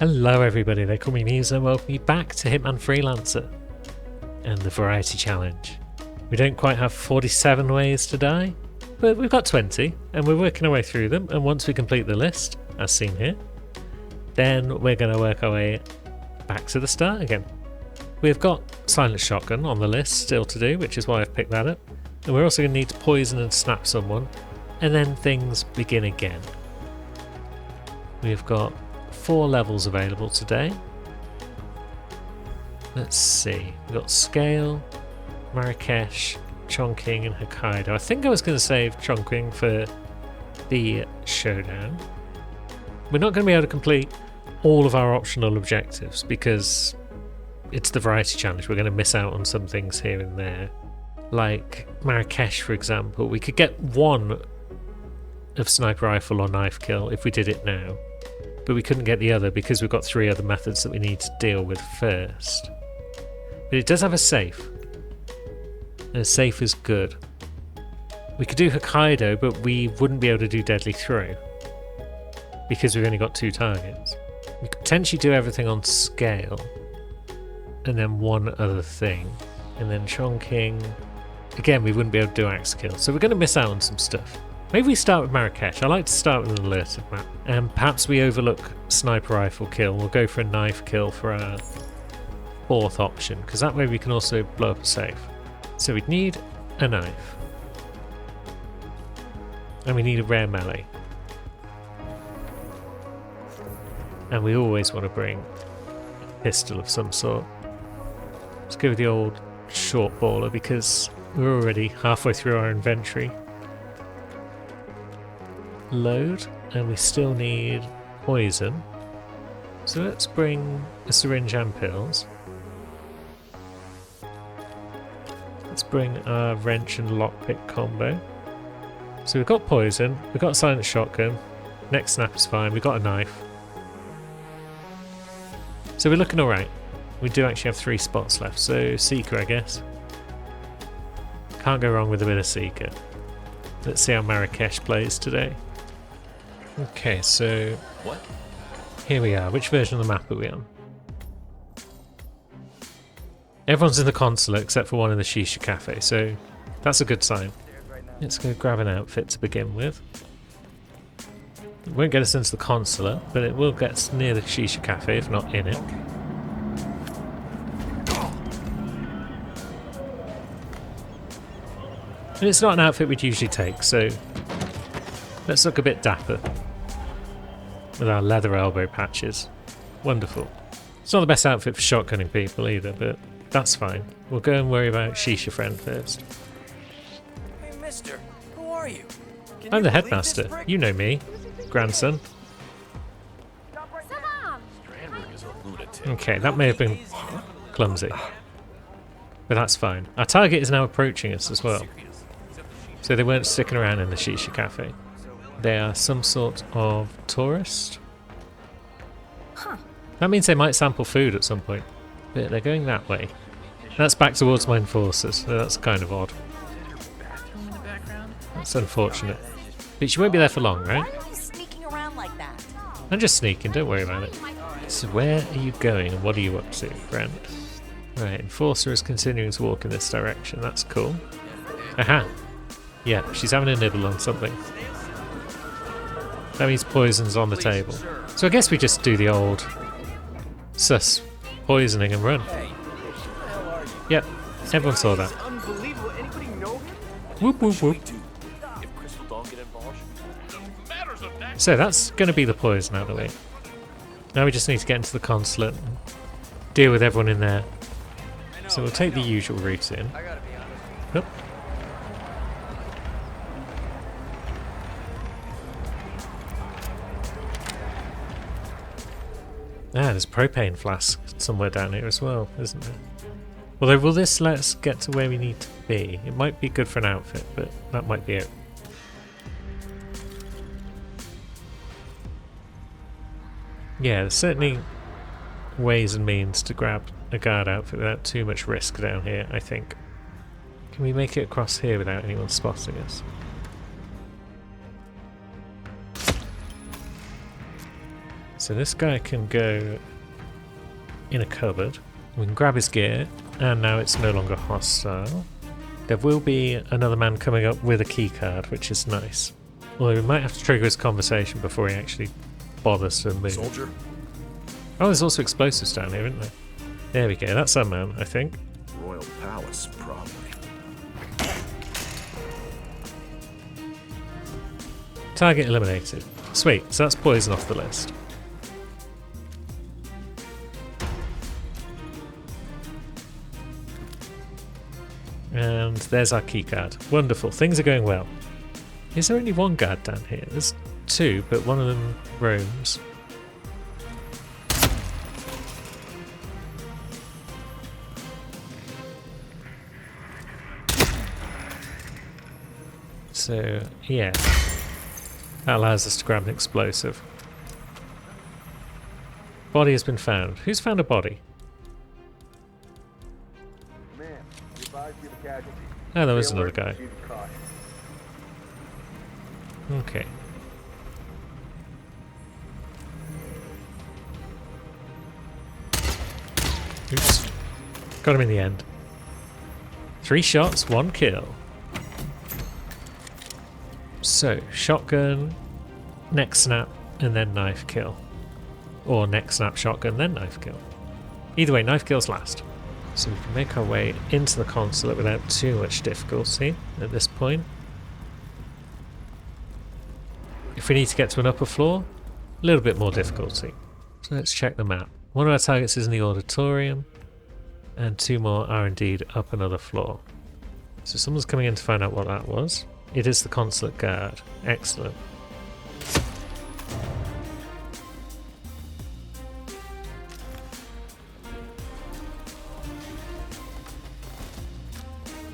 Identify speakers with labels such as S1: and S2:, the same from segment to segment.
S1: Hello everybody, they call me Muse and welcome you back to Hitman Freelancer and the Variety Challenge. We don't quite have 47 ways to die, but we've got 20 and we're working our way through them, and once we complete the list, as seen here, then we're going to work our way back to the start again. We've got Silent Shotgun on the list still to do, which is why I've picked that up, and we're also going to need to poison and snap someone, and then things begin again. We've got 4 levels available today. Let's see, we've got Scale, Marrakesh, Chongqing and Hokkaido. I think I was going to save Chongqing for the showdown. We're not going to be able to complete all of our optional objectives because it's the Variety Challenge. We're going to miss out on some things here and there. Like Marrakesh, for example, we could get one of Sniper Rifle or Knife Kill if we did it now, but we couldn't get the other because we've got 3 other methods that we need to deal with first. But it does have a safe, and a safe is good. We could do Hokkaido, but we wouldn't be able to do Deadly Throw because we've only got 2 targets. We could potentially do everything on Scale, and then one other thing, and then Chongqing. Again, we wouldn't be able to do Axe Kill, so we're going to miss out on some stuff. Maybe we start with Marrakesh. I like to start with an alerted map. And perhaps we overlook Sniper Rifle kill. We'll go for a Knife Kill for our 4th option, because that way we can also blow up a safe. So we'd need a knife. And we need a rare melee. And we always want to bring a pistol of some sort. Let's go with the old short baller because we're already halfway through our inventory. Load, and we still need poison, so let's bring a syringe and pills. Let's bring our wrench and lockpick combo. So we've got poison, we've got a silent shotgun, next snap is fine, we've got a knife, so we're looking alright. We do actually have 3 spots left, so Seeker, I guess. Can't go wrong with a bit of Seeker. Let's see how Marrakesh plays today. Okay, so here we are. Which version of the map are we on? Everyone's in the consulate except for one in the Shisha Cafe, so that's a good sign. Let's go grab an outfit to begin with. It won't get us into the consulate, but it will get us near the Shisha Cafe, if not in it. And it's not an outfit we'd usually take, so let's look a bit dapper with our leather elbow patches. Wonderful. It's not the best outfit for shotgunning people either, but that's fine. We'll go and worry about Shisha Friend first.
S2: Hey mister, who are you?
S1: I'm the headmaster. You know me, grandson. Okay, that may have been clumsy, but that's fine. Our target is now approaching us as well, so they weren't sticking around in the Shisha Cafe. They are some sort of tourist. That means they might sample food at some point, but they're going that way. That's back towards my enforcers, so that's kind of odd. That's unfortunate. But she won't be there for long, right?
S3: Why are you sneaking around like that?
S1: I'm just sneaking, don't worry about it. So where are you going and what are you up to, friend? Right, enforcer is continuing to walk in this direction, that's cool. Aha! Yeah, she's having a nibble on something. That means poison's on the table. So I guess we just do the old sus poisoning and run. Yep, everyone saw that.
S2: Unbelievable. Anybody know him?
S1: Whoop whoop whoop.
S2: If Crystal don't get involved.
S1: So that's going to be the poison out of the way. Now we just need to get into the consulate and deal with everyone in there. So we'll take the usual route in.
S2: I gotta be honest.
S1: Oop. Ah, there's a propane flask somewhere down here as well, isn't there? Although, will this let us get to where we need to be? It might be good for an outfit, but that might be it. Yeah, there's certainly ways and means to grab a guard outfit without too much risk down here, I think. Can we make it across here without anyone spotting us? So this guy can go in a cupboard. We can grab his gear, and now it's no longer hostile. There will be another man coming up with a key card, which is nice. Although we might have to trigger his conversation before he actually bothers to move.
S4: Soldier?
S1: Oh, there's also explosives down here, isn't there? There we go, that's our man, I think.
S4: Royal Palace, probably.
S1: Target eliminated. Sweet, so that's poison off the list. And there's our keycard. Wonderful, things are going well. Is there only one guard down here? There's two, but one of them roams. So, yeah. That allows us to grab an explosive. Body has been found. Who's found a body? Oh, there was another guy. Okay. Oops. Got him in the end. 3 shots, 1 kill. So, shotgun, neck snap, and then knife kill. Or neck snap, shotgun, then knife kill. Either way, knife kills last. So we can make our way into the consulate without too much difficulty at this point. If we need to get to an upper floor, a little bit more difficulty. So let's check the map. One of our targets is in the auditorium, and 2 more are indeed up another floor. So someone's coming in to find out what that was. It is the consulate guard. Excellent.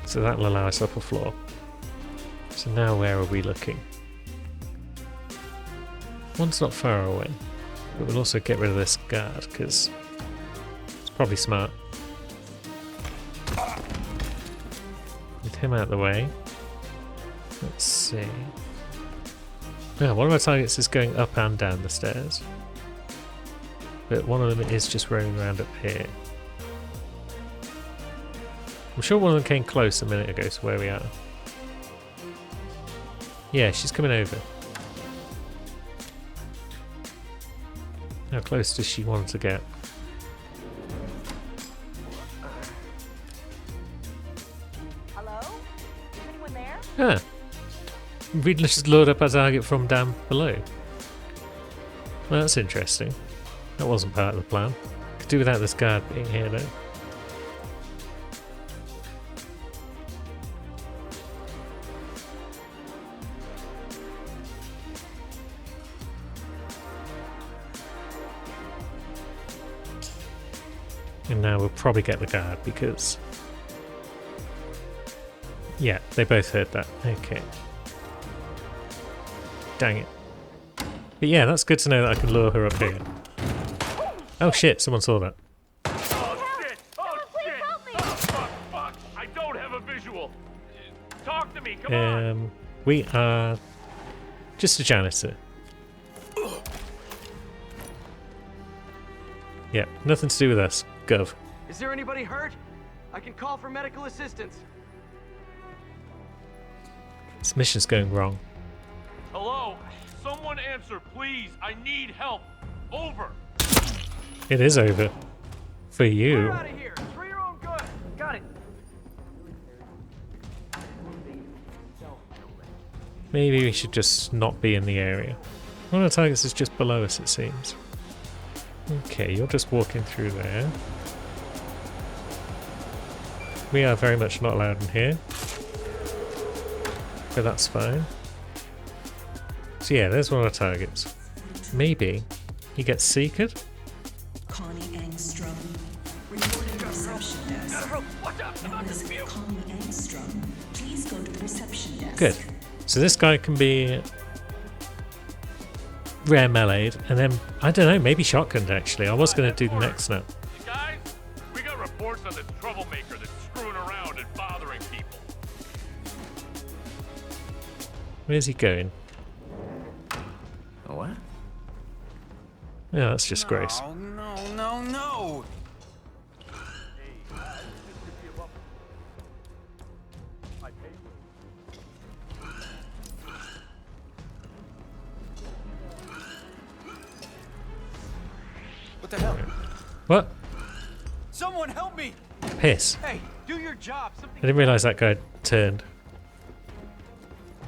S1: So that'll allow us upper floor. So now where are we looking? One's not far away, but we'll also get rid of this guard because it's probably smart. With him out of the way. Let's see. Yeah, one of our targets is going up and down the stairs. But one of them is just roaming around up here. I'm sure one of them came close a minute ago to where we are. Yeah, she's coming over. How close does she want to get?
S3: Hello? Is anyone there?
S1: Ah. We just load up our target from down below. Well, that's interesting. That wasn't part of the plan. Could do without this guard being here though. And now we'll probably get the guard because... yeah, they both heard that. Okay. Dang it. But yeah, that's good to know that I can lure her up here. Oh shit, someone saw that.
S2: Oh shit! Oh shit! Oh fuck! I don't have a visual. Talk to me, come on.
S1: We are just a janitor. Yeah, nothing to do with us. Gov.
S5: Is there anybody hurt? I can call for medical assistance.
S1: This mission's going wrong.
S2: Hello? Someone answer, please. I need help. Over.
S1: It is over. For
S5: Clear
S1: you.
S5: out of here. For your own good. Got it.
S1: Maybe we should just not be in the area. One of the targets is just below us, it seems. Okay, you're just walking through there. We are very much not allowed in here. But that's fine. So yeah, there's one of our targets. Maybe he gets seeked?
S6: Connie Engstrom. Reporting reception desk.
S2: Watch out! I'm not
S6: This
S2: this
S6: is
S2: view.
S6: Connie Engstrom. Please go to the reception desk.
S1: Good. So this guy can be rare melee'd, and then, I don't know, maybe shotgunned actually. I was going to do the next snap.
S2: Guys, we got reports on this troublemaker that's screwing around and bothering people.
S1: Where's he going?
S4: What?
S1: Yeah, that's just Grace.
S7: No. What the hell?
S1: What?
S7: Someone help me!
S1: Piss.
S5: Hey, do your job.
S1: I
S5: Something.
S1: didn't realise that guy turned.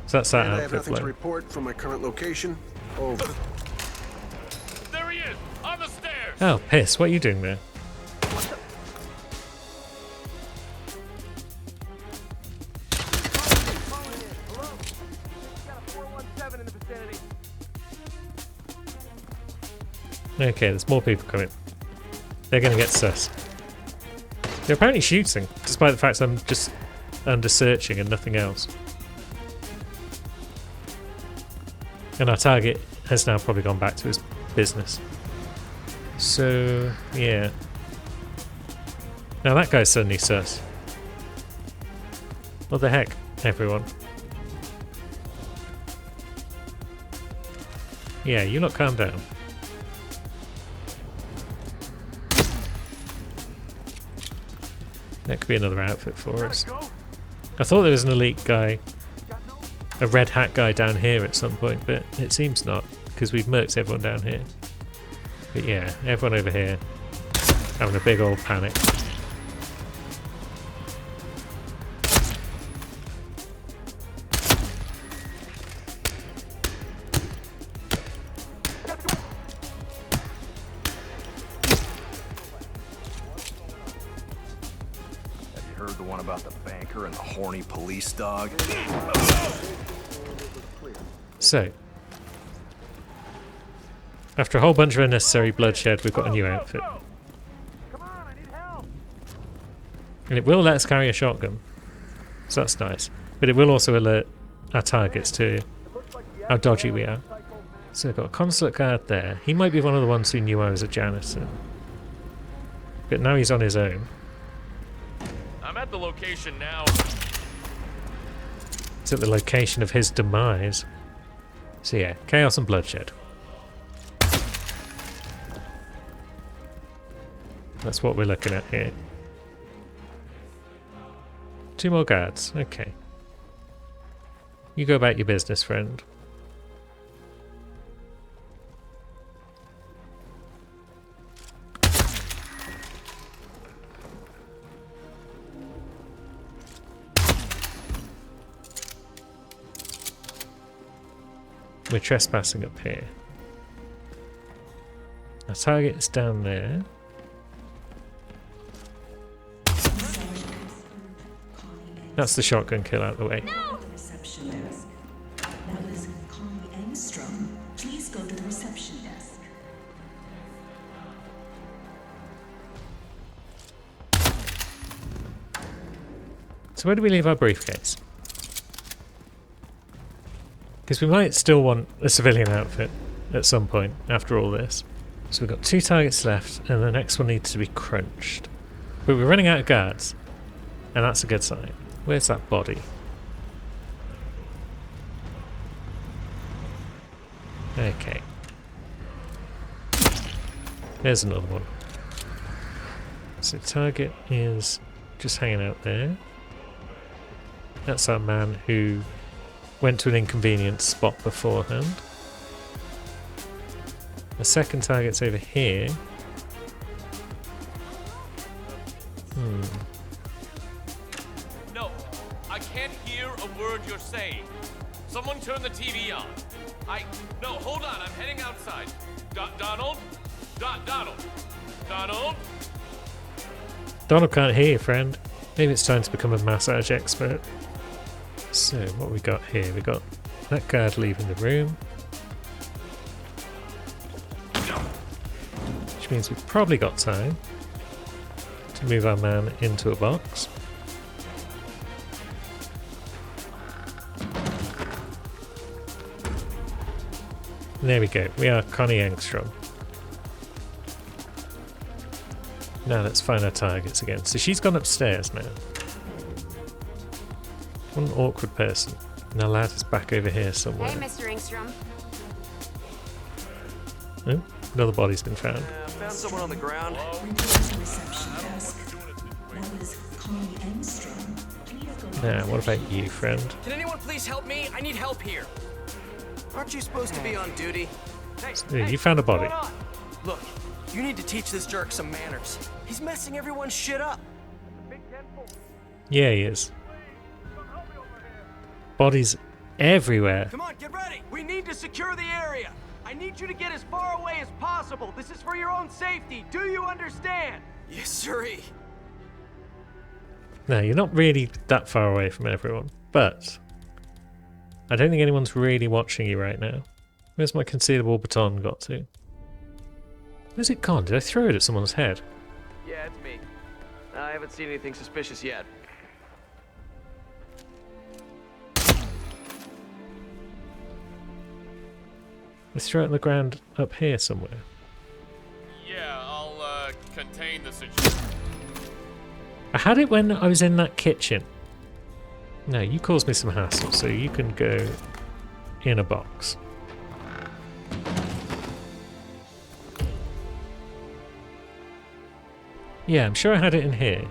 S1: So that's that
S4: And I have
S1: outfit
S4: nothing to
S1: bloke.
S4: report from my current location. Over.
S2: There he is, on the stairs.
S1: Oh, piss. What are you doing there?
S5: Hello? Got a 417 in the vicinity.
S1: Okay, there's more people coming. They're going to get sus. They're apparently shooting, despite the fact I'm just under searching and nothing else. And our target has now probably gone back to his business. So, yeah. Now that guy's suddenly sus. What the heck, everyone? Yeah, you lot calm down. That could be another outfit for us. I thought there was an elite guy, a red hat guy down here at some point, but it seems not, because we've murked everyone down here. But yeah, everyone over here having a big old panic.
S4: Have you heard the one about the banker and the horny police dog?
S1: So, after a whole bunch of unnecessary bloodshed, we've got a new outfit.
S5: Come on, I need help.
S1: And it will let us carry a shotgun, so that's nice. But it will also alert our targets to how dodgy we are. So we've got a consulate guard there. He might be one of the ones who knew I was a janitor. But now he's on his own.
S2: I'm at the location now.
S1: It's at the location of his demise. So yeah, chaos and bloodshed. That's what we're looking at here. 2 more guards, okay. You go about your business, friend. We're trespassing up here. Our target is down there. That's the shotgun kill out of the way.
S6: The reception desk. That is Connie Engstrom. Please go to the reception desk.
S1: So where do we leave our briefcase? Because we might still want a civilian outfit at some point after all this. So we've got 2 targets left and the next one needs to be crunched. But we're running out of guards. And that's a good sign. Where's that body? Okay. There's another one. So target is just hanging out there. That's our man who went to an inconvenient spot beforehand. The second target's over here.
S2: No, I can't hear a word you're saying. Someone turn the TV on. No, hold on, I'm heading outside. Donald? Donald? Donald?
S1: Donald can't hear you, friend. Maybe it's time to become a massage expert. So, what we got here? We got that guard leaving the room. Which means we've probably got time to move our man into a box. There we go. We are Connie Engstrom. Now let's find our targets again. So she's gone upstairs now. What an awkward person. And our lad is back over here somewhere.
S3: Hey, Mr. Engstrom.
S1: Oh, Another body's been found.
S5: Found someone on the ground.
S6: Report to the reception desk. That is Connie Engstrom. Please go to the
S1: Now, what about you, friend?
S5: Can anyone please help me? I need help here. Aren't you supposed to be on duty?
S1: Yeah, you found a body.
S5: What's going on? Look, you need to teach this jerk some manners. He's messing everyone's shit up.
S1: Yeah, he is. Bodies everywhere.
S5: Come on, get ready. We need to secure the area. I need you to get as far away as possible. This is for your own safety. Do you understand? Yes, sirree.
S1: No, you're not really that far away from everyone, but I don't think anyone's really watching you right now. Where's my concealable baton got to? Where's it gone? Did I throw it at someone's head?
S5: Yeah, it's me. I haven't seen anything suspicious yet.
S1: I threw it on the ground up here somewhere.
S2: Yeah, I'll contain the situation.
S1: I had it when I was in that kitchen. No, you caused me some hassle, so you can go in a box. Yeah, I'm sure I had it in here.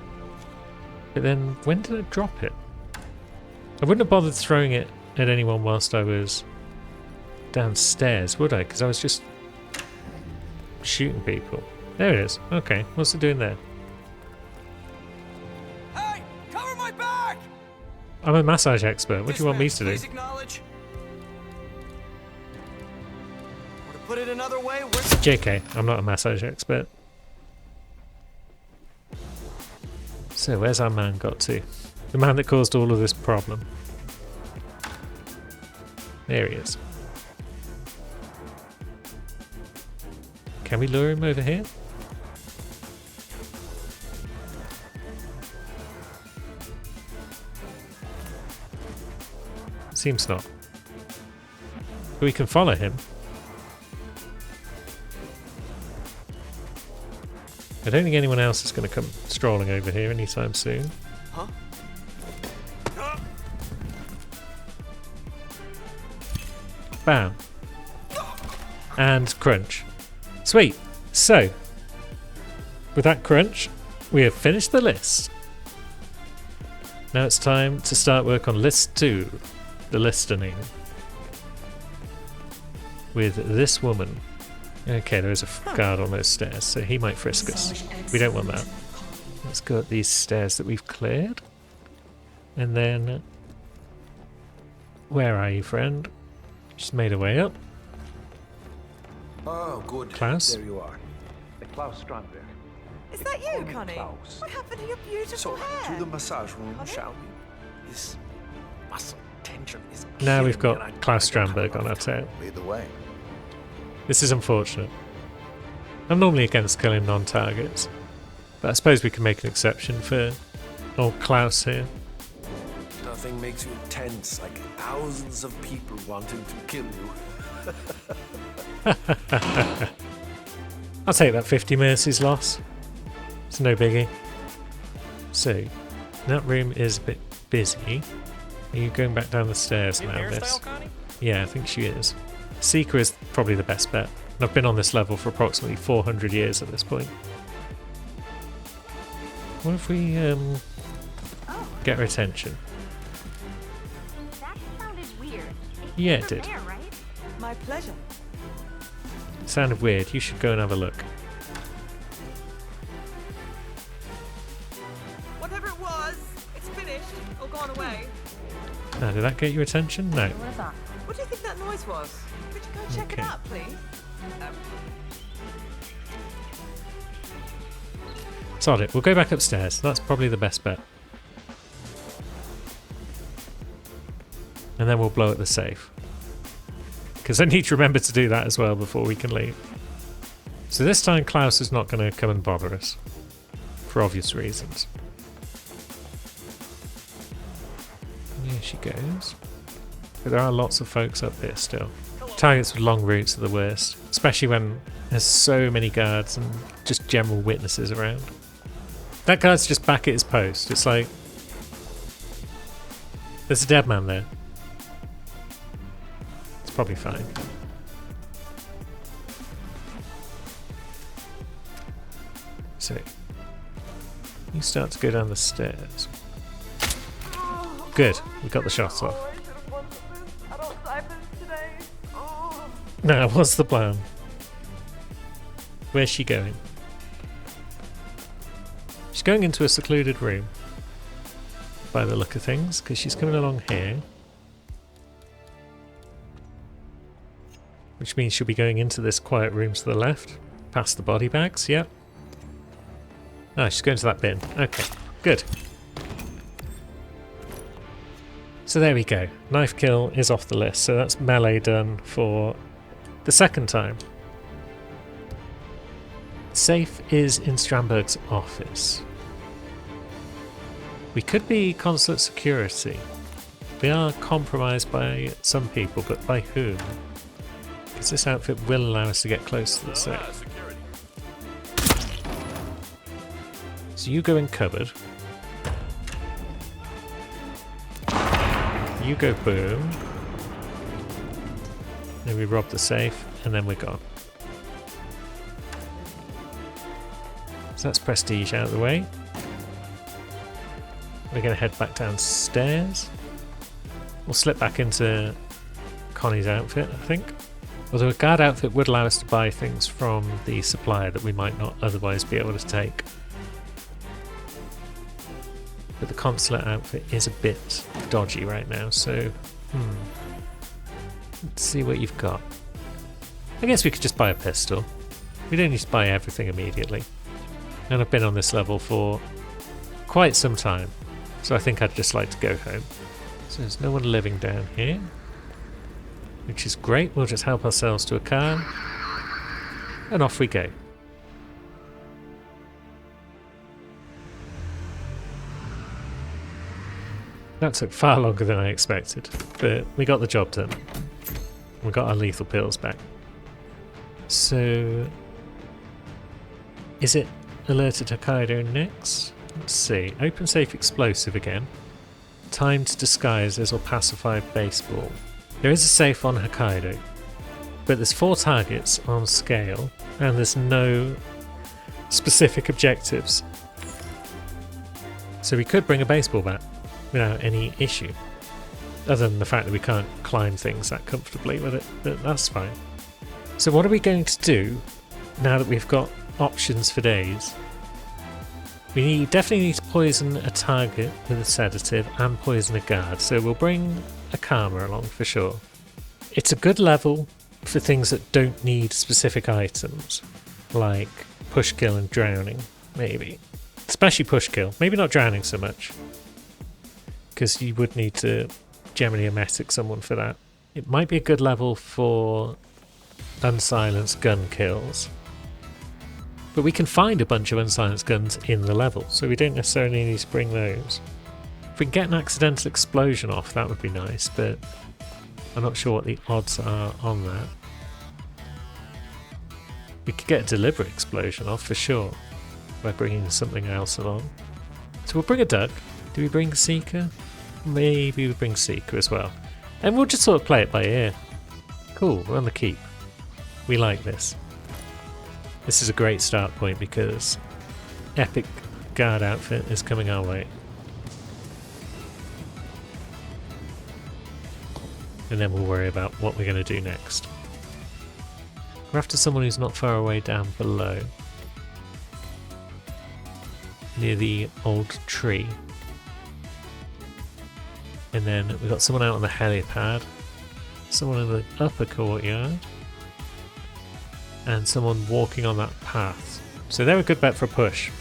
S1: But then, when did I drop it? I wouldn't have bothered throwing it at anyone whilst I was downstairs, would I? Because I was just shooting people. There it is. Okay, what's it doing there?
S5: Hey, cover my back!
S1: I'm a massage expert. What do you want me to do?
S5: Please acknowledge. Or to put it another way, we're
S1: JK, I'm not a massage expert. So where's our man got to? The man that caused all of this problem. There he is. Can we lure him over here? Seems not. But we can follow him. I don't think anyone else is going to come strolling over here anytime soon.
S5: Huh?
S1: Bam. And crunch. Sweet. So, with that crunch, we have finished the list. Now it's time to start work on list 2, the listening. With this woman. Okay, there is a guard on those stairs, so he might frisk us. We don't want that. Let's go up these stairs that we've cleared. And then... Where are you, friend? Just made our way up.
S4: Oh, good.
S1: Klaus?
S4: There you are. Klaus Strandberg.
S3: Is that you,
S4: me
S3: Connie?
S4: Klaus.
S3: What happened to your beautiful
S4: So,
S3: hair?
S4: to the massage room,
S3: Connie?
S4: shall we? This muscle tension is
S1: Now we've
S4: killing
S1: got
S4: me, and
S1: Klaus
S4: I don't have
S1: Strandberg on
S4: enough
S1: our
S4: time.
S1: tail.
S4: Lead the way.
S1: This is unfortunate. I'm normally against killing non-targets, but I suppose we can make an exception for old Klaus here.
S8: Nothing makes you tense like thousands of people wanting to kill you.
S1: I'll take that 50 mercies loss. It's no biggie. So, that room is a bit busy. Are you going back down the stairs now, Miss?
S2: Connie?
S1: Yeah, I think she is. Seeker is probably the best bet. And I've been on this level for approximately 400 years at this point. What if we get her attention?
S3: That sounded weird.
S1: Yeah, it did.
S3: There, right? My pleasure.
S1: It sounded weird. You should go and have a look.
S3: Whatever it was, it's finished or gone away.
S1: Now, did that get your attention? No.
S3: What is that? What do you think that noise was? Could you go check
S1: Okay.
S3: it out, please?
S1: Sod it. We'll go back upstairs. That's probably the best bet. And then we'll blow at the safe. Because I need to remember to do that as well before we can leave. So this time Klaus is not going to come and bother us. For obvious reasons. There she goes. But there are lots of folks up here still. Targets with long routes are the worst. Especially when there's so many guards and just general witnesses around. That guard's just back at his post. It's like... There's a dead man there. It's probably fine. So you start to go down the stairs. Good, we got the shots off.
S3: I should have wanted this adult diapers today. Oh.
S1: Now, what's the plan? Where's she going? She's going into a secluded room, by the look of things, because she's coming along here. Which means she'll be going into this quiet room to the left, past the body bags, yep. Ah, she's going to that bin. Okay, good. So there we go. Knife kill is off the list, so that's melee done for the second time. Safe is in Strandberg's office. We could be consulate security. We are compromised by some people, but by whom? Because this outfit will allow us to get close to the safe.
S2: Security.
S1: So you go in cupboard. You go boom. Then we rob the safe, and then we're gone. So that's prestige out of the way. We're going to head back downstairs. We'll slip back into Connie's outfit, I think. Although a guard outfit would allow us to buy things from the supplier that we might not otherwise be able to take. But the consulate outfit is a bit dodgy right now, so let's see what you've got. I guess we could just buy a pistol. We don't need to buy everything immediately. And I've been on this level for quite some time, so I think I'd just like to go home. So there's no one living down here, which is great. We'll just help ourselves to a car, and off we go. That took far longer than I expected, but we got the job done. We got our lethal pills back. So, is it alerted Hokkaido next? Let's see. Open safe explosive again. Timed disguises or pacified baseball. There is a safe on Hokkaido, but there's 4 targets on scale, and there's no specific objectives. So we could bring a baseball bat without any issue, other than the fact that we can't climb things that comfortably with it, but that's fine. So what are we going to do now that we've got options for days? We definitely need to poison a target with a sedative and poison a guard, so we'll bring a Karma along for sure. It's a good level for things that don't need specific items, like push kill and drowning, maybe. Especially push kill, maybe not drowning so much, because you would need to generally emetic someone for that. It might be a good level for unsilenced gun kills, but we can find a bunch of unsilenced guns in the level, so we don't necessarily need to bring those. If we can get an accidental explosion off, that would be nice, but I'm not sure what the odds are on that. We could get a deliberate explosion off for sure by bringing something else along. So we'll bring a duck. Do we bring Seeker? Maybe we bring Seeker as well. And we'll just sort of play it by ear. Cool, we're on the keep. We like this. This is a great start point because epic guard outfit is coming our way. And then we'll worry about what we're going to do next. We're after someone who's not far away down below, near the old tree. And then we've got someone out on the helipad, someone in the upper courtyard, and someone walking on that path. So they're a good bet for a push.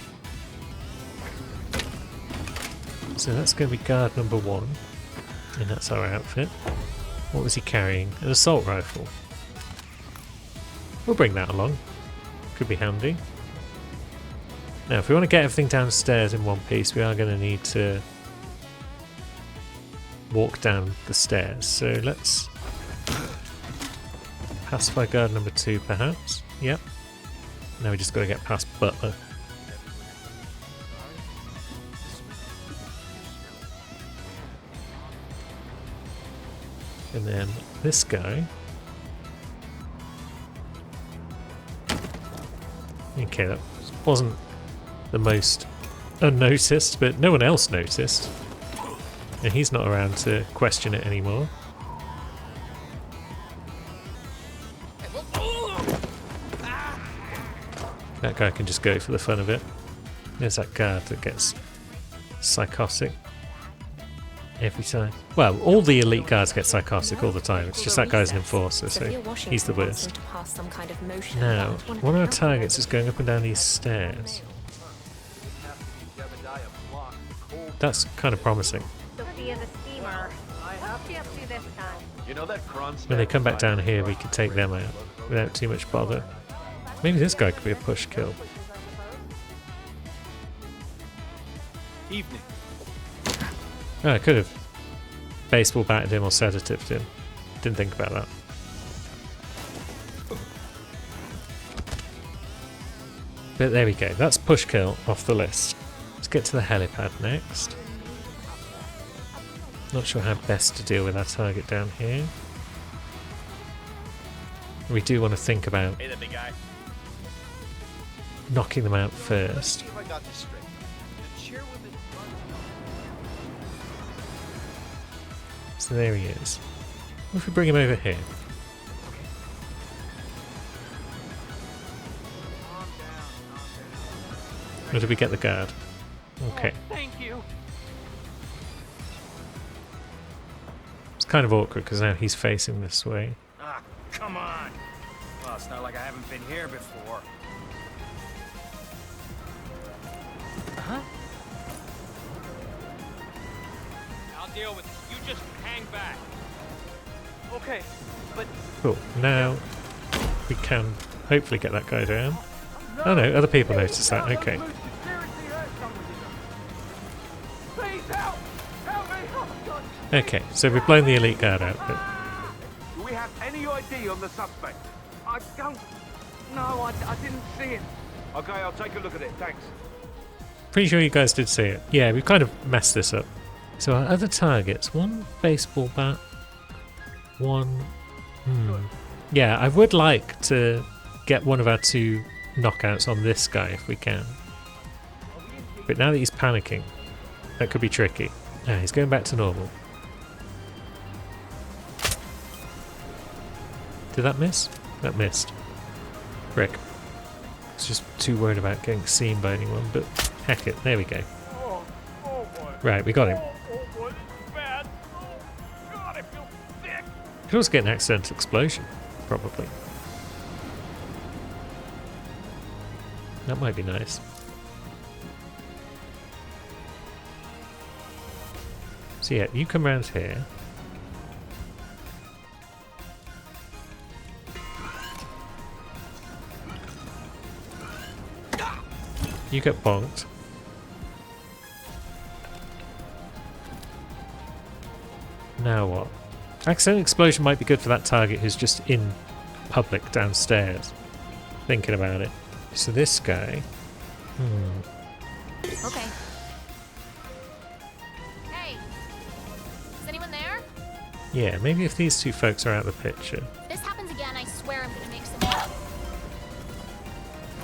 S1: So that's going to be guard number 1, and that's our outfit. What was he carrying? An assault rifle. We'll bring that along. Could be handy. Now, if we want to get everything downstairs in one piece, we are going to need to walk down the stairs. So let's pacify guard number 2, perhaps. Yep. Now we just got to get past Butler. And then this guy. Okay, that wasn't the most unnoticed, but no one else noticed. And he's not around to question it anymore. That guy can just go for the fun of it. There's that guard that gets psychotic every time. Well, all the elite guards get psychotic all the time. It's just that guy's an enforcer, so he's the worst. Now, one of our targets is going up and down these stairs. That's kind of promising.
S9: Sophia the steamer. What's she up to this time?
S4: You know that
S1: When they come back down here, we could take them out without too much bother. Maybe this guy could be a push kill.
S7: Evening.
S1: Oh, I could have baseball batted him or sedatived him. Didn't think about that. But there we go. That's push kill off the list. Let's get to the helipad next. Not sure how best to deal with our target down here. We do want to think about
S7: Hey there, big guy.
S1: knocking them out first.
S7: See if I got this straight. The chairwoman.
S1: So there he is. What if we bring him over here? Or did we get the guard? Okay.
S5: Thank you.
S1: It's kind of awkward because now he's facing this way.
S7: Ah, come on. Well, it's not like I haven't been here before.
S5: I'll deal with it. You just hang back. Okay, but
S1: Cool. Now we can hopefully get that guy down. Oh no, other people notice that. Okay.
S5: please help! Help me! Oh, God.
S1: Okay, so we've blown the elite guard out. But
S5: Do we have any ID on the suspect? I don't. No, I didn't see it. Okay, I'll take a look at it. Thanks.
S1: pretty sure you guys did see it. Yeah, we've kind of messed this up. So our other targets, one baseball bat, one... Yeah, I would like to get one of our two knockouts on this guy if we can. But now that he's panicking, that could be tricky. Ah, he's going back to normal. Did that miss? That missed. Frick. I was just too worried about getting seen by anyone, but heck it, there we go. Right, we got him. Could also get an accidental explosion, probably. That might be nice. So yeah, you come around here. You get bonked. Now what? Accidental explosion might be good for that target who's just in public downstairs. Thinking about it. So this guy...
S9: Okay. Hey, is anyone there?
S1: Yeah, maybe if these two folks are out of the picture.
S9: If this happens again, I swear I'm gonna make some.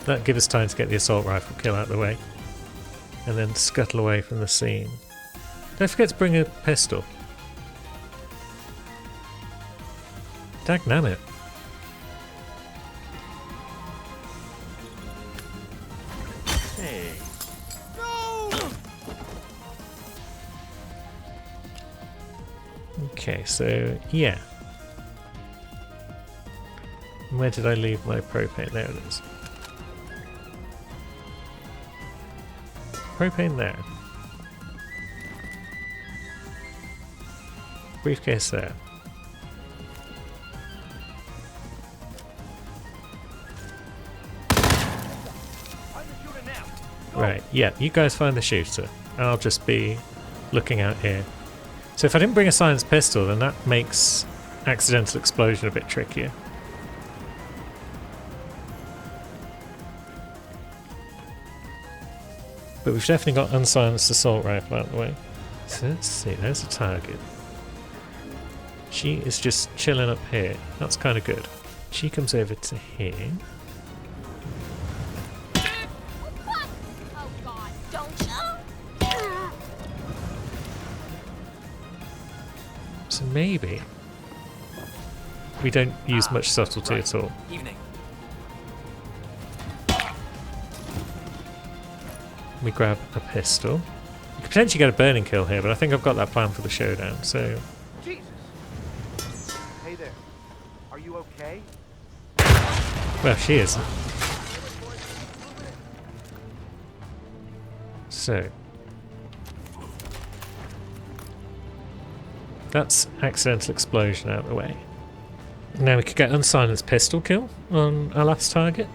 S1: That'll give us time to get the assault rifle kill out of the way. And then scuttle away from the scene. Don't forget to bring a pistol. Dagnammit.
S4: Hey.
S1: Okay, so yeah. Where did I leave my propane? There it is. Propane there. Briefcase there. Right, yeah, you guys find the shooter. I'll just be looking out here. So if I didn't bring a silenced pistol, then that makes accidental explosion a bit trickier. But we've definitely got unsilenced assault rifle out of the way. So let's see, there's a target. She is just chilling up here. That's kind of good. She comes over to here.
S9: Oh
S1: So maybe we don't use much subtlety at all.
S7: Evening.
S1: We grab a pistol. We could potentially get a burning kill here, but I think I've got that plan for the showdown, so...
S5: Jesus! Hey there. Are you okay?
S1: Well, she isn't. So... that's accidental explosion out of the way. Now we could get unsilenced pistol kill on our last target.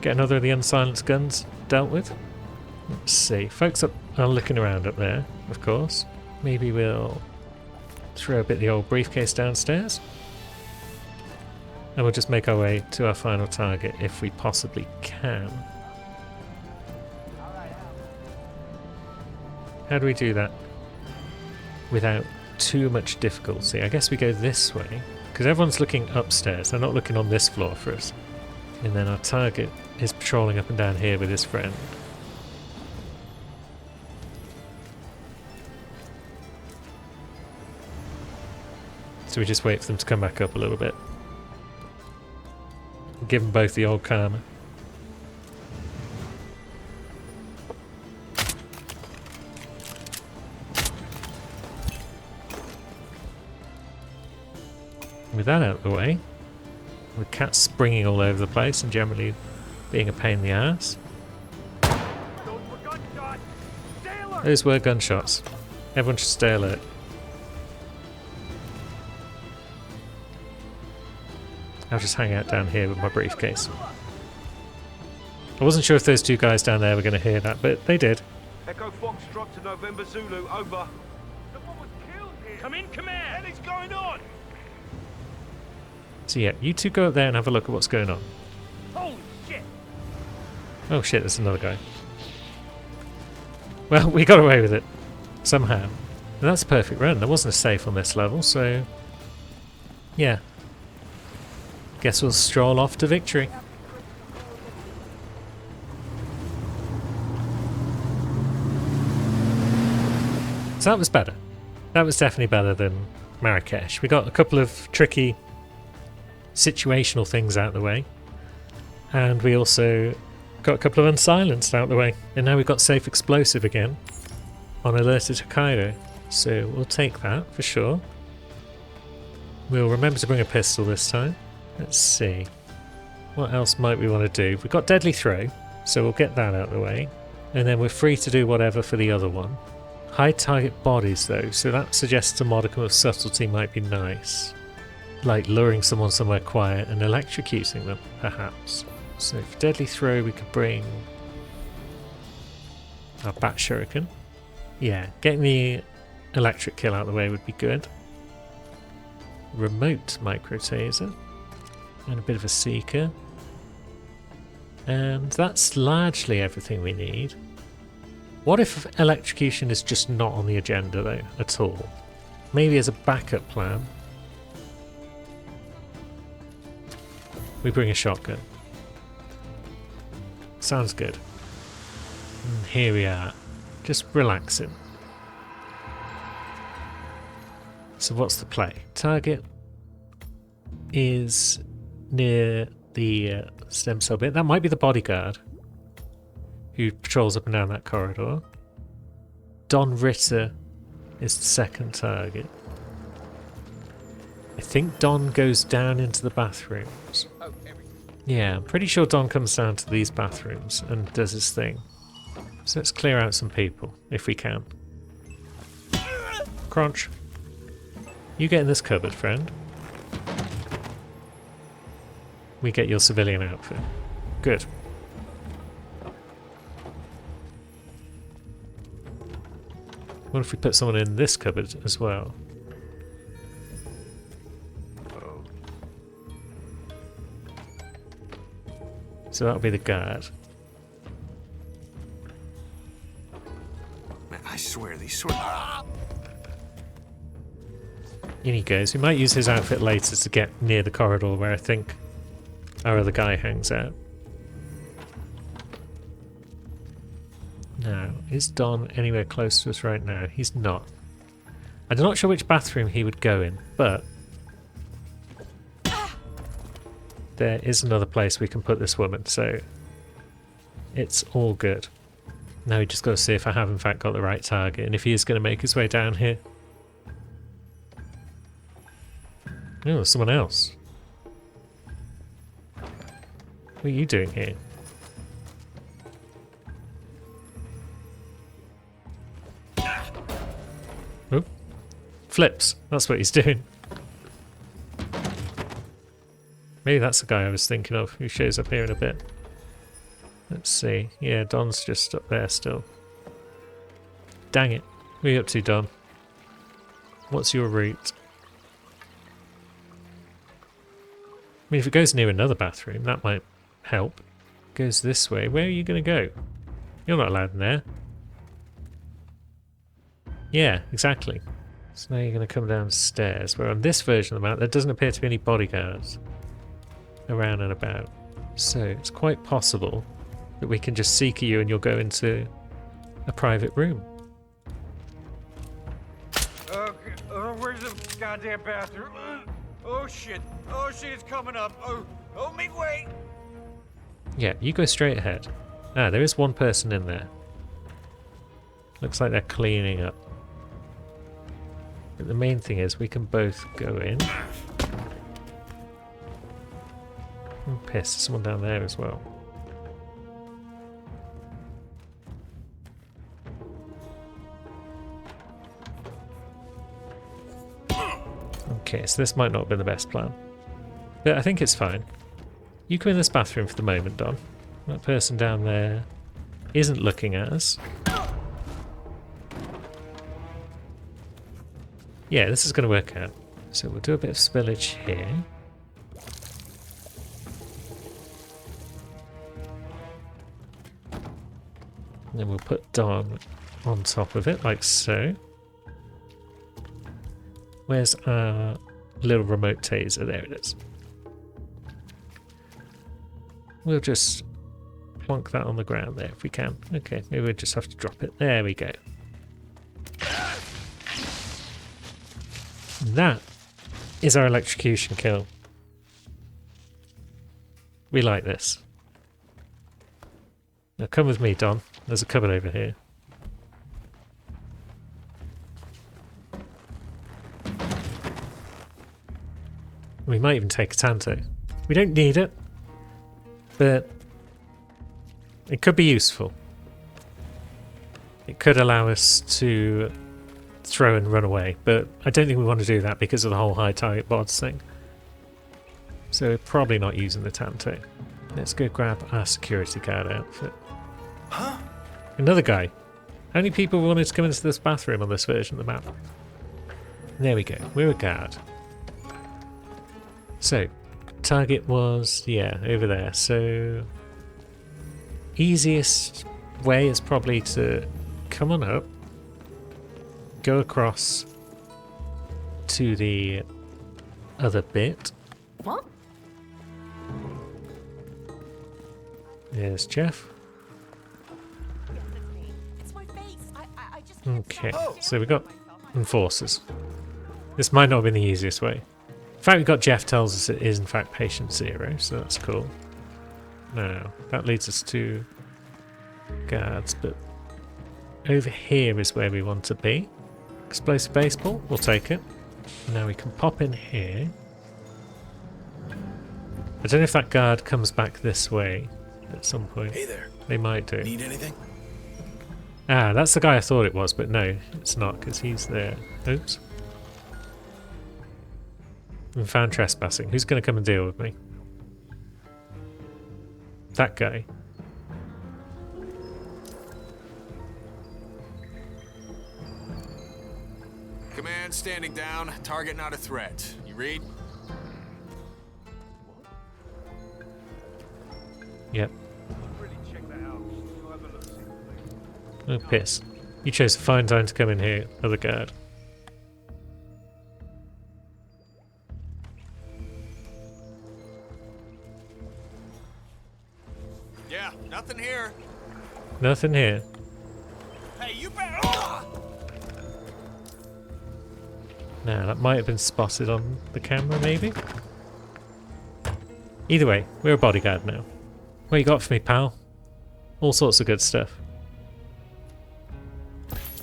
S1: Get another of the unsilenced guns dealt with. Let's see. Folks are looking around up there, of course. Maybe we'll throw a bit of the old briefcase downstairs. And we'll just make our way to our final target if we possibly can. How do we do that without too much difficulty? I guess we go this way, because everyone's looking upstairs. They're not looking on this floor for us. And then our target is patrolling up and down here with his friend. So we just wait for them to come back up a little bit. Give them both the old karma. With that out of the way, the cat's springing all over the place and generally being a pain in the ass. Those were gunshots. Everyone should stay alert. I'll just hang out down here with my briefcase. I wasn't sure if those two guys down there were going to hear that, but they did.
S5: Echo Foxtrot to November Zulu, over. Someone was killed here. Come in, command. What's going on?
S1: So yeah, you two go up there and have a look at what's going on.
S5: Holy shit!
S1: Oh shit, there's another guy. Well, we got away with it. Somehow. And that's a perfect run. There wasn't a safe on this level, so... yeah. Guess we'll stroll off to victory. So that was better. That was definitely better than Marrakesh. We got a couple of tricky situational things out of the way. And we also got a couple of unsilenced out of the way. And now we've got safe explosive again on alerted Hokkaido. So we'll take that for sure. We'll remember to bring a pistol this time. Let's see. What else might we want to do? We've got Deadly Throw, so we'll get that out of the way. And then we're free to do whatever for the other one. Hide target bodies though, so that suggests a modicum of subtlety might be nice. Like luring someone somewhere quiet and electrocuting them, perhaps. So for Deadly Throw we could bring our Bat Shuriken. Yeah, getting the electric kill out of the way would be good. Remote Micro Taser. And a bit of a Seeker. And that's largely everything we need. What if electrocution is just not on the agenda though, at all? Maybe as a backup plan. We bring a shotgun. Sounds good. And here we are. Just relaxing. So what's the play? Target is near the stem cell bit. That might be the bodyguard who patrols up and down that corridor. Don Ritter is the second target. I think Don goes down into the bathrooms. Yeah, I'm pretty sure Don comes down to these bathrooms and does his thing. So let's clear out some people, if we can. Crunch. You get in this cupboard, friend. We get your civilian outfit. Good. What if we put someone in this cupboard as well? So that'll be the guard.
S8: Man, I swear these sort of...
S1: In he goes. We might use his outfit later to get near the corridor where I think our other guy hangs out. Now, is Don anywhere close to us right now? He's not. I'm not sure which bathroom he would go in, but there is another place we can put this woman, so it's all good. Now we just got to see if I have in fact got the right target, and if he is going to make his way down here. Oh, there's someone else. What are you doing here? Oh, flips. That's what he's doing. Maybe that's the guy I was thinking of who shows up here in a bit. Let's see. Yeah, Don's just up there still. Dang it. What are you up to, Don? What's your route? I mean, if it goes near another bathroom, that might help. It goes this way. Where are you going to go? You're not allowed in there. Yeah, exactly. So now you're going to come downstairs, where on this version of the map there doesn't appear to be any bodyguards around and about. So it's quite possible that we can just seeker you and you'll go into a private room.
S7: Okay, where's the goddamn bathroom? Oh shit, it's coming up. Oh, make way.
S1: Yeah, you go straight ahead. Ah, there is one person in there. Looks like they're cleaning up. But the main thing is we can both go in. Oh, piss, there's someone down there as well. Okay, so this might not have been the best plan. But I think it's fine. You come in this bathroom for the moment, Don. That person down there isn't looking at us. Yeah, this is going to work out. So we'll do a bit of spillage here. And then we'll put Don on top of it, like so. Where's our little remote taser? There it is. We'll just plonk that on the ground there if we can. Okay, maybe we'll just have to drop it. There we go. That is our electrocution kill. We like this. Now come with me, Don. There's a cupboard over here. We might even take a Tanto. We don't need it, but it could be useful. It could allow us to throw and run away, but I don't think we want to do that because of the whole high target bods thing. So we're probably not using the Tanto. Let's go grab our security guard outfit.
S8: Huh?
S1: Another guy. How many people wanted to come into this bathroom on this version of the map? There we go. We're a guard. So, target was, yeah, over there. So, easiest way is probably to come on up, go across to the other bit.
S6: What?
S1: There's Jeff. Okay, so we got enforcers. This might not have been the easiest way. In fact, we got Jeff tells us it is in fact patient 0, so that's cool. Now, that leads us to guards, but over here is where we want to be. Explosive baseball, we'll take it. Now we can pop in here. I don't know if that guard comes back this way at some point.
S8: Hey there.
S1: They might do.
S8: Need anything?
S1: Ah, that's the guy I thought it was, but no, it's not, because he's there. Oops. We found trespassing. Who's going to come and deal with me? That guy.
S4: Command standing down. Target not a threat. You read?
S1: Yep. Oh, piss. You chose a fine time to come in here, other guard.
S4: Yeah, nothing here.
S1: Nothing here.
S7: Hey, you better.
S1: Now, that might have been spotted on the camera, maybe? Either way, we're a bodyguard now. What you got for me, pal? All sorts of good stuff.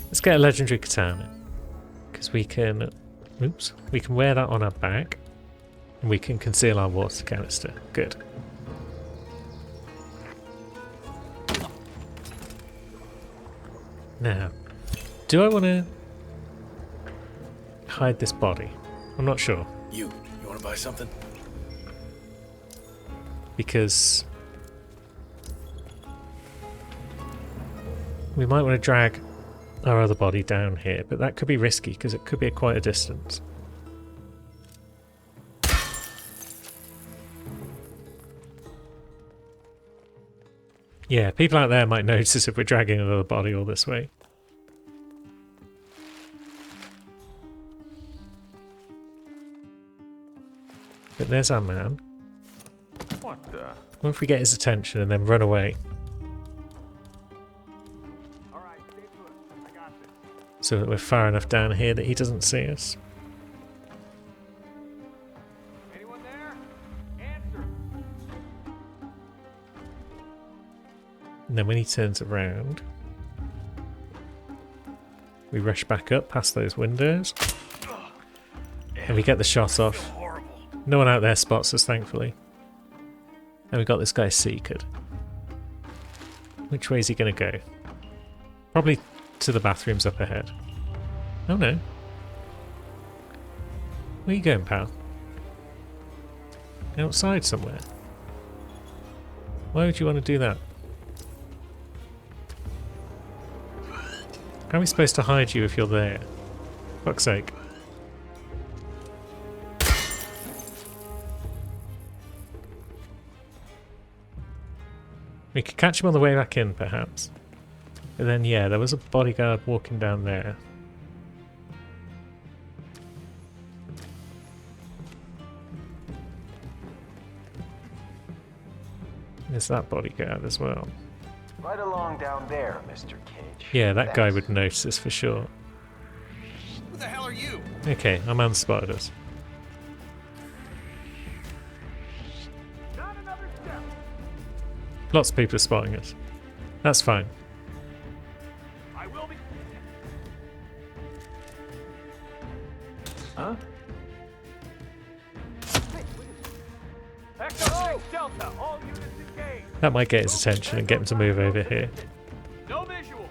S1: Let's get a legendary katana. Because we can... Oops. We can wear that on our back. And we can conceal our water canister. Good. Now, do I want to hide this body? I'm not sure.
S8: You want to buy something?
S1: Because we might want to drag our other body down here, but that could be risky because it could be at quite a distance. Yeah, people out there might notice if we're dragging another body all this way. But there's our man.
S4: What the?
S1: What if we get his attention and then run away?
S7: Alright, stay put. I got this.
S1: So that we're far enough down here that he doesn't see us.
S7: Anyone there? Answer.
S1: And then when he turns around, we rush back up past those windows. And we get the shot off. No one out there spots us, thankfully. And we got this guy seekered. Which way is he going to go? Probably to the bathrooms up ahead. Oh no. Where are you going, pal? Outside somewhere. Why would you want to do that? How are we supposed to hide you if you're there? Fuck's sake. We could catch him on the way back in, perhaps. But then, yeah, there was a bodyguard walking down there. There's that bodyguard as well.
S10: Right along down there, Mr. Cage.
S1: Yeah, that guy would notice us for sure.
S2: Who the hell are you?
S1: Okay, our man spotted us.
S7: Not another step.
S1: Lots of people are spotting us. That's fine.
S7: I will be.
S10: Huh?
S7: Echo 6 Delta, all units engaged.
S1: That might get his attention and get him to move over here.
S7: No visual.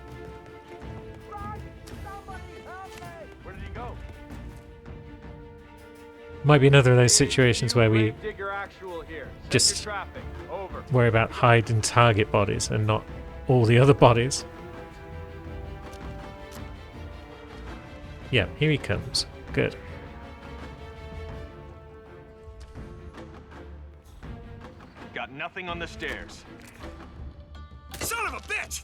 S7: Somebody help me. Where did he go?
S1: Might be another of those situations where we
S7: Digger actual here.
S1: just
S7: Traffic. Over.
S1: worry about hide and target bodies and not all the other bodies. Yeah, here he comes. Good.
S7: Got nothing on the stairs.
S2: Son of a bitch!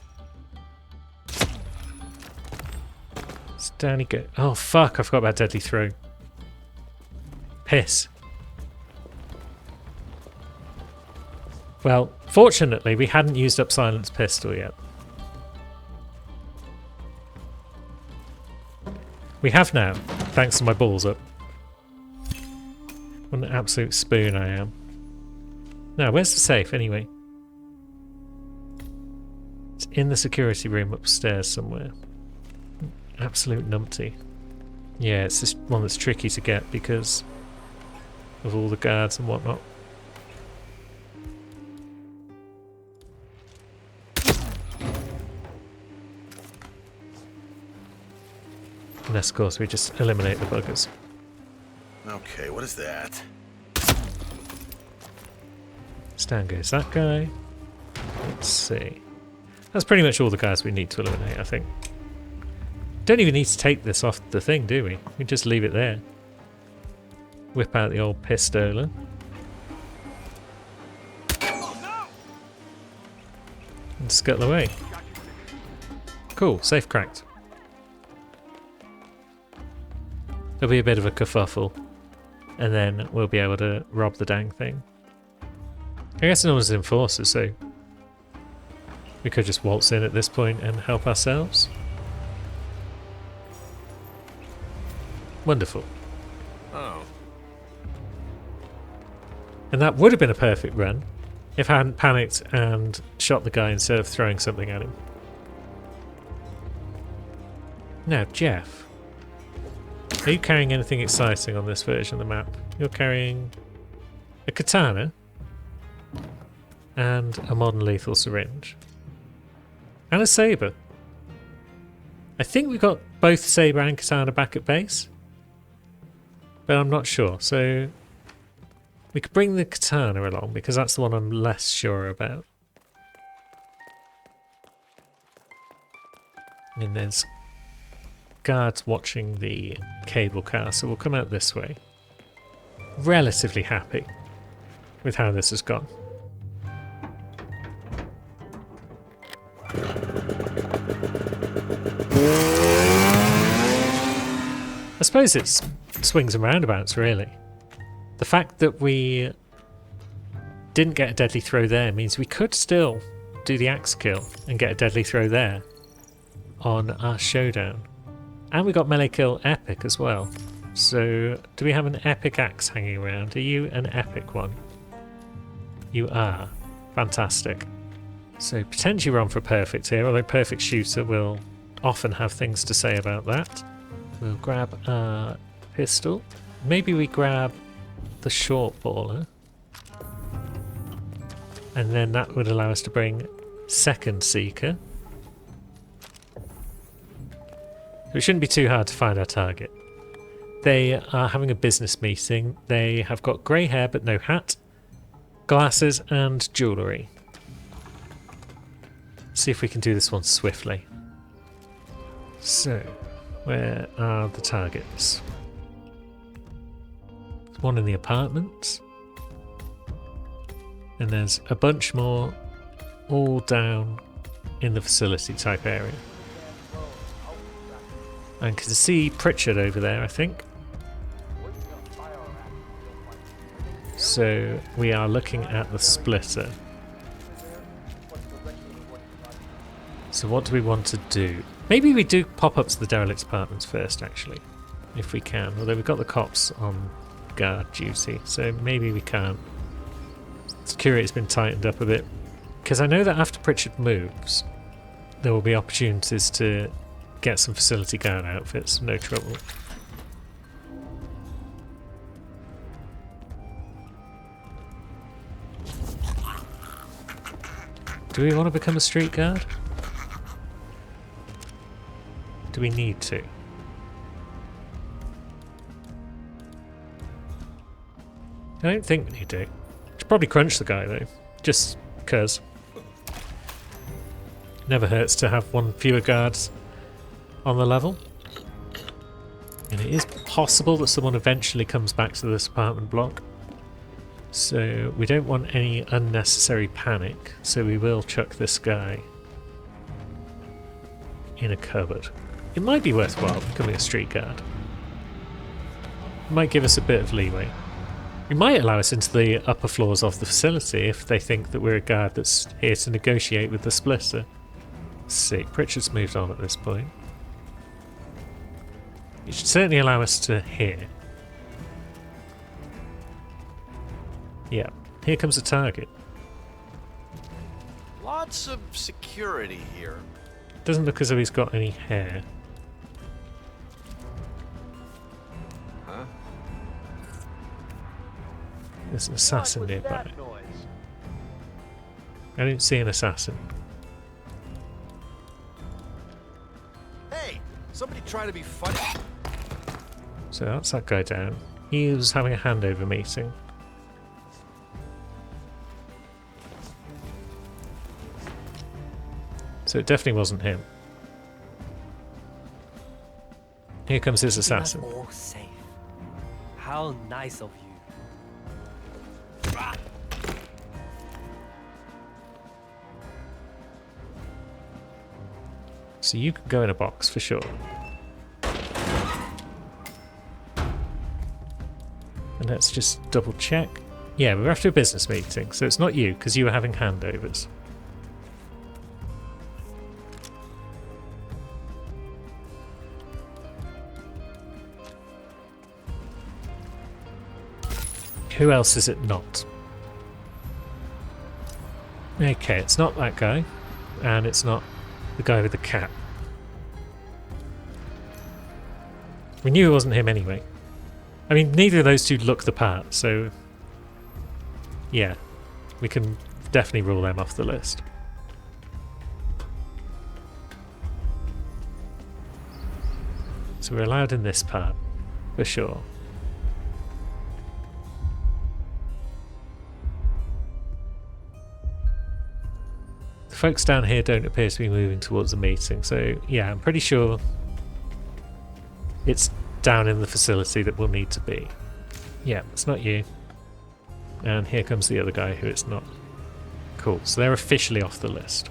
S1: It's down he go. Oh fuck, I forgot about Deadly Throw. Piss. Well, fortunately, we hadn't used up Silence Pistol yet. We have now, thanks to my balls up. What an absolute spoon I am. Now, where's the safe anyway? It's in the security room upstairs somewhere. Absolute numpty. Yeah, it's this one that's tricky to get because of all the guards and whatnot. Unless, of course, we just eliminate the buggers.
S8: Okay, what is that?
S1: Down goes that guy. Let's see. That's pretty much all the guys we need to eliminate, I think. Don't even need to take this off the thing, do we? We just leave it there. Whip out the old pistola. And scuttle away. Cool, safe cracked. There'll be a bit of a kerfuffle, and then we'll be able to rob the dang thing. I guess no one's enforcers, so we could just waltz in at this point and help ourselves. Wonderful.
S8: Oh.
S1: And that would have been a perfect run if I hadn't panicked and shot the guy instead of throwing something at him. Now, Jeff, are you carrying anything exciting on this version of the map? You're carrying a katana and a modern lethal syringe and a saber. I think we got both saber and katana back at base, but I'm not sure. So we could bring the katana along because that's the one I'm less sure about. And there's guards watching the cable car, so we'll come out this way. Relatively happy with how this has gone. I suppose it's swings and roundabouts, really. The fact that we didn't get a deadly throw there means we could still do the axe kill and get a deadly throw there on our showdown. And we got melee kill epic as well. So, do we have an epic axe hanging around? Are you an epic one? You are. Fantastic. So, potentially we're on for perfect here, although perfect shooter will often have things to say about that. We'll grab our pistol. Maybe we grab the short baller. And then that would allow us to bring second seeker. It shouldn't be too hard to find our target. They are having a business meeting. They have got grey hair but no hat, glasses and jewellery. See if we can do this one swiftly. So, where are the targets? There's one in the apartments. And there's a bunch more all down in the facility type area. I can see Pritchard over there, I think. So we are looking at the splitter. So what do we want to do? Maybe we do pop up to the derelict apartments first, actually, if we can. Although we've got the cops on guard duty, so maybe we can't. Security's been tightened up a bit. Because I know that after Pritchard moves, there will be opportunities to get some facility guard outfits, no trouble. Do we want to become a street guard? Do we need to? I don't think we need to. Should probably crunch the guy though, just because. Never hurts to have one fewer guards on the level. And it is possible that someone eventually comes back to this apartment block. So we don't want any unnecessary panic, so we will chuck this guy in a cupboard. It might be worthwhile becoming a street guard. It might give us a bit of leeway. It might allow us into the upper floors of the facility if they think that we're a guard that's here to negotiate with the splitter. Let's see, Pritchard's moved on at this point. It should certainly allow us to hear. Yeah, here comes the target.
S11: Lots of security here.
S1: Doesn't look as though he's got any hair.
S11: Huh?
S1: There's an assassin nearby. I don't see an assassin.
S11: Hey, somebody try to be funny.
S1: So that's that guy down. He was having a handover meeting. So it definitely wasn't him. Here comes his assassin.
S12: All safe. How nice of you.
S1: So you can go in a box for sure. And let's just double check. Yeah, we're after a business meeting, so it's not you because you were having handovers. Who else is it not? Okay, it's not that guy, and it's not the guy with the cat. We knew it wasn't him anyway. I mean, neither of those two look the part, so yeah, we can definitely rule them off the list. So we're allowed in this part, for sure. The folks down here don't appear to be moving towards the meeting, so yeah, I'm pretty sure it's down in the facility that we'll need to be. Yeah, it's not you. And here comes the other guy who it's not. Cool, so they're officially off the list.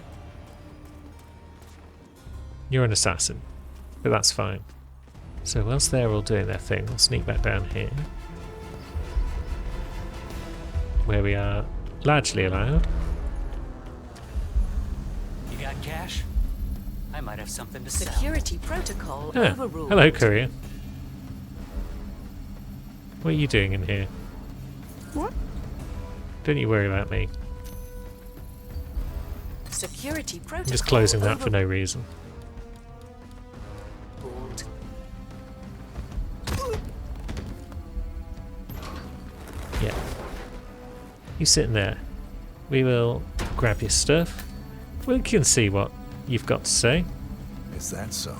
S1: You're an assassin, but that's fine. So whilst they're all doing their thing, we'll sneak back down here, where we are largely allowed.
S13: You got cash? I might have something to sell.
S6: Security protocol
S1: Ah,
S6: overruled.
S1: hello, courier. What are you doing in here?
S6: What?
S1: Don't you worry about me.
S6: Security protocol.
S1: I'm just closing that for no reason. Yeah. You sitting there. We will grab your stuff. We can see what you've got to say.
S14: Is that so?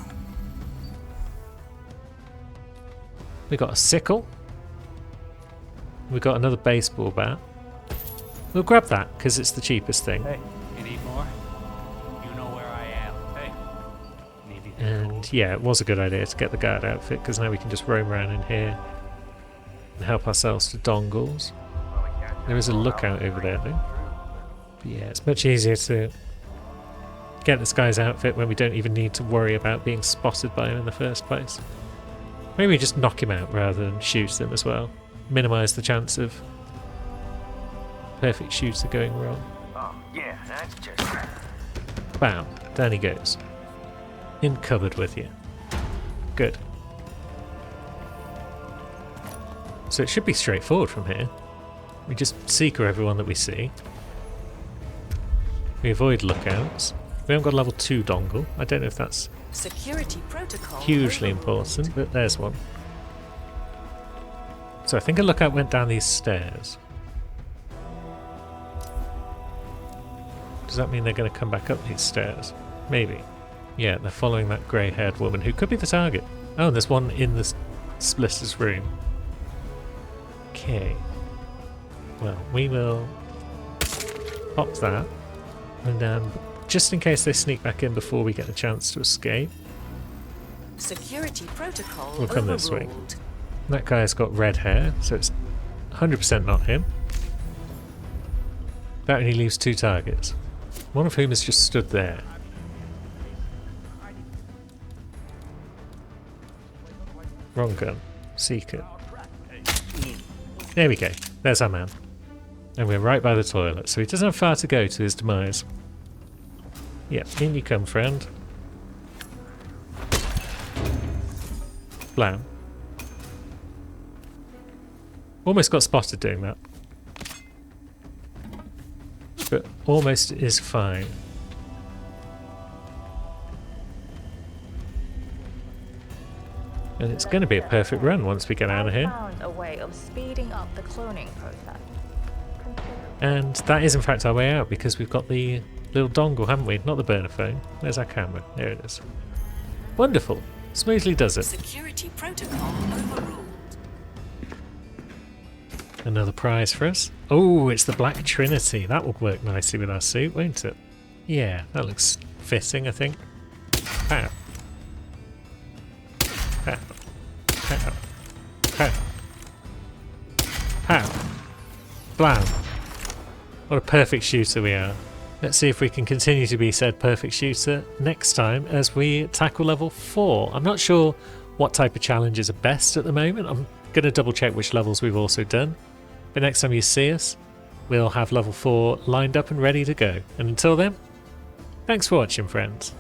S1: We got a sickle. We got another baseball bat. We'll grab that because it's the cheapest thing.
S13: Hey, you need more? You know where I am. Hey. Maybe.
S1: And yeah, it was a good idea to get the guard outfit because now we can just roam around in here and help ourselves to dongles. There is a lookout over there though. But yeah, it's much easier to get this guy's outfit when we don't even need to worry about being spotted by him in the first place. Maybe we just knock him out rather than shoot him as well. Minimise the chance of perfect shooter going wrong.
S10: Oh, yeah, that's just...
S1: Bam, down he goes. In cupboard with you. Good. So it should be straightforward from here. We just secret everyone that we see. We avoid lookouts. We haven't got a level 2 dongle. I don't know if that's
S6: Security protocol
S1: hugely important, but there's one. So I think a lookout went down these stairs. Does that mean they're going to come back up these stairs? Maybe. Yeah, they're following that grey-haired woman who could be the target. Oh, and there's one in the splitter's room. Okay. Well, we will pop that. And just in case they sneak back in before we get a chance to escape,
S6: Security protocol
S1: we'll come this way.
S6: overruled.
S1: That guy's got red hair, so it's 100% not him. That only leaves 2 targets, one of whom has just stood there. Wrong gun. Seeker. There we go. There's our man. And we're right by the toilet, so he doesn't have far to go to his demise. Yep, in you come, friend. Blam. Almost got spotted doing that. But almost is fine. And it's going to be a perfect run once we get out of here.
S9: Found a way of speeding up the cloning process.
S1: And that is in fact our way out because we've got the little dongle, haven't we? Not the burner phone. There's our camera. There it is. Wonderful. Smoothly does it.
S6: Security protocol overruled.
S1: Another prize for us. Oh, it's the Black Trinity. That will work nicely with our suit, won't it? Yeah, that looks fitting, I think. Pow. Pow. Pow. Pow. Pow. Blam. What a perfect shooter we are. Let's see if we can continue to be said perfect shooter next time as we tackle level 4. I'm not sure what type of challenges are best at the moment. I'm going to double check which levels we've also done. But next time you see us, we'll have level 4 lined up and ready to go. And until then, thanks for watching, friends.